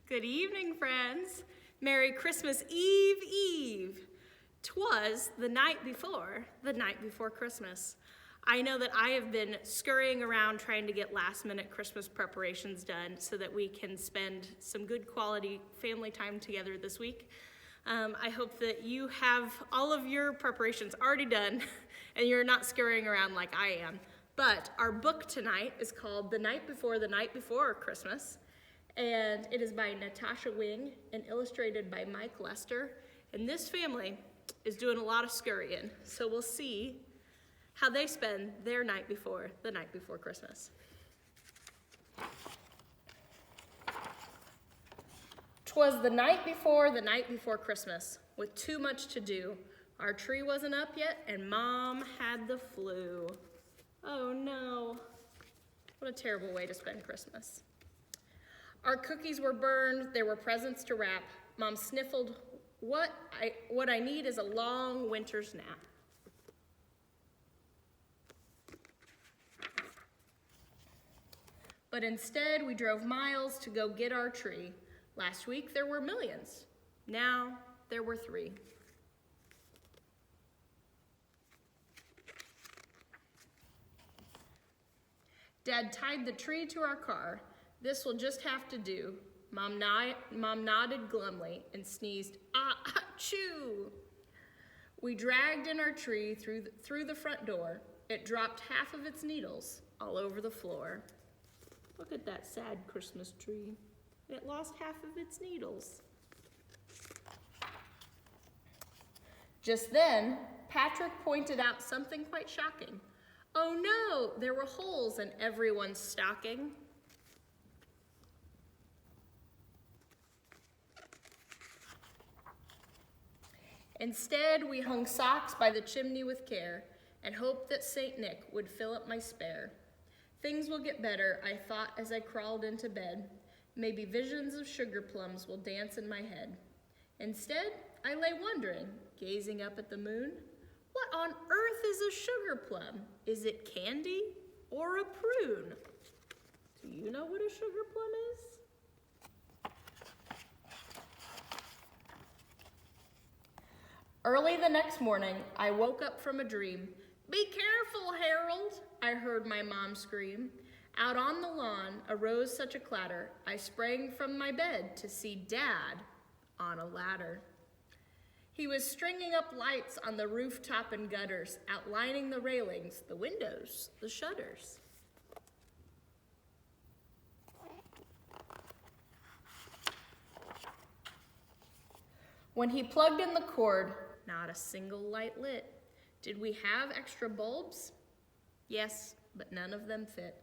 Good evening, friends. Merry Christmas Eve. 'Twas the night before Christmas. I know that I have been scurrying around trying to get last-minute Christmas preparations done so that we can spend some good quality family time together this week. I hope that you have all of your preparations already done and you're not scurrying around like I am. But our book tonight is called The Night Before Christmas. And it is by Natasha Wang and illustrated by Mike Lester. And this family is doing a lot of scurrying, so we'll see how they spend their night before Christmas. 'Twas the night before Christmas, with too much to do. Our tree wasn't up yet, and Mom had the flu. Oh no, what a terrible way to spend Christmas. Our cookies were burned, there were presents to wrap. Mom sniffled, what I need is a long winter's nap. But instead, we drove miles to go get our tree. Last week, there were millions. Now, there were 3. Dad tied the tree to our car. This will just have to do. Mom nodded glumly and sneezed, achoo! We dragged in our tree through the front door. It dropped half of its needles all over the floor. Look at that sad Christmas tree. It lost half of its needles. Just then, Patrick pointed out something quite shocking. Oh no, there were holes in everyone's stocking. Instead, we hung socks by the chimney with care and hoped that St. Nick would fill up my spare. Things will get better, I thought as I crawled into bed. Maybe visions of sugar plums will dance in my head. Instead, I lay wondering, gazing up at the moon, what on earth is a sugar plum? Is it candy or a prune? Do you know what a sugar plum is? Early the next morning, I woke up from a dream. Be careful, Harold, I heard my mom scream. Out on the lawn arose such a clatter, I sprang from my bed to see Dad on a ladder. He was stringing up lights on the rooftop and gutters, outlining the railings, the windows, the shutters. When he plugged in the cord, not a single light lit. Did we have extra bulbs? Yes, but none of them fit.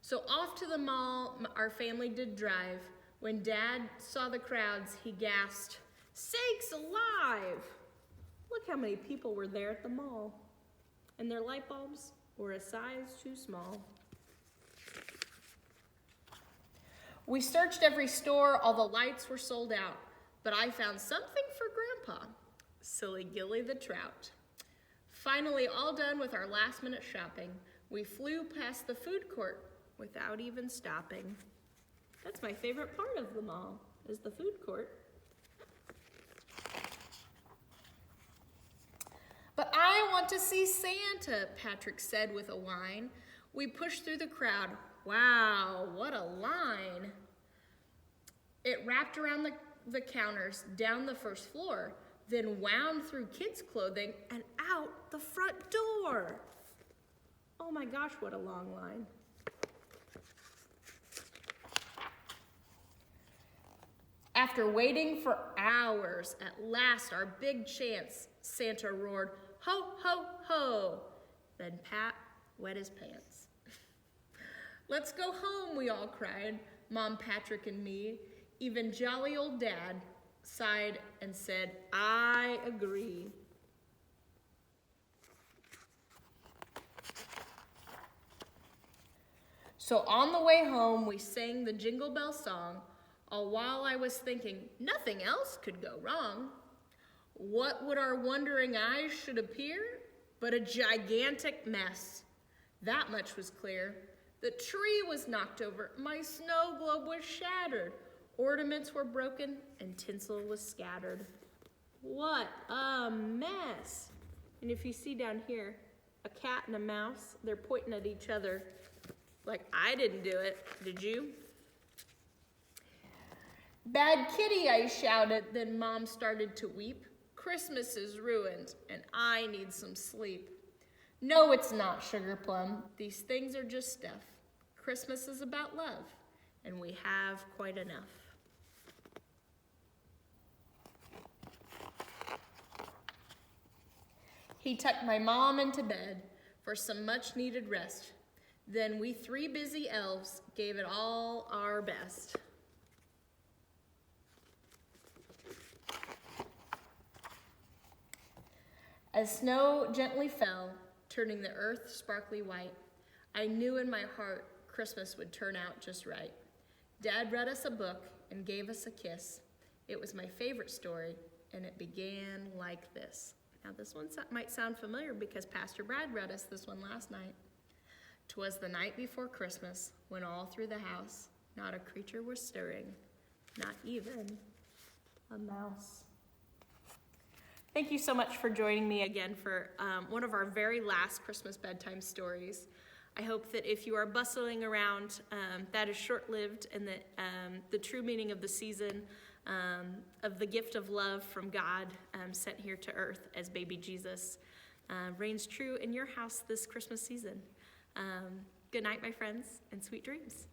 So off to the mall our family did drive. When Dad saw the crowds, he gasped, sakes alive! Look how many people were there at the mall. And their light bulbs were a size too small. We searched every store, all the lights were sold out. But I found something for Grandpa, Silly Gilly the Trout. Finally, all done with our last-minute shopping, we flew past the food court without even stopping. That's my favorite part of the mall, is the food court. But I want to see Santa, Patrick said with a whine. We pushed through the crowd. Wow, what a line. It wrapped around the counters, down the first floor, then wound through kids' clothing and out the front door. Oh my gosh, what a long line. After waiting for hours, at last our big chance, Santa roared, ho, ho, ho. Then Pat wet his pants. Let's go home, we all cried, Mom, Patrick, and me. Even jolly old Dad sighed and said, I agree. So on the way home, we sang the Jingle Bell song, all while I was thinking nothing else could go wrong. What would our wondering eyes should appear but a gigantic mess? That much was clear. The tree was knocked over, my snow globe was shattered. Ornaments were broken and tinsel was scattered. What a mess. And if you see down here, a cat and a mouse, they're pointing at each other like, I didn't do it, did you? Bad kitty, I shouted, then Mom started to weep. Christmas is ruined and I need some sleep. No, it's not, Sugar Plum. These things are just stuff. Christmas is about love, and we have quite enough. He tucked my mom into bed for some much-needed rest. Then we 3 busy elves gave it all our best. As snow gently fell, turning the earth sparkly white, I knew in my heart Christmas would turn out just right. Dad read us a book and gave us a kiss. It was my favorite story, and it began like this. Now this one might sound familiar because Pastor Brad read us this one last night. 'Twas the night before Christmas, when all through the house not a creature was stirring, not even a mouse. Thank you so much for joining me again for one of our very last Christmas bedtime stories. I hope that if you are bustling around, that is short-lived, and that the true meaning of the season, of the gift of love from God sent here to earth as baby Jesus, reigns true in your house this Christmas season. Good night, my friends, and sweet dreams.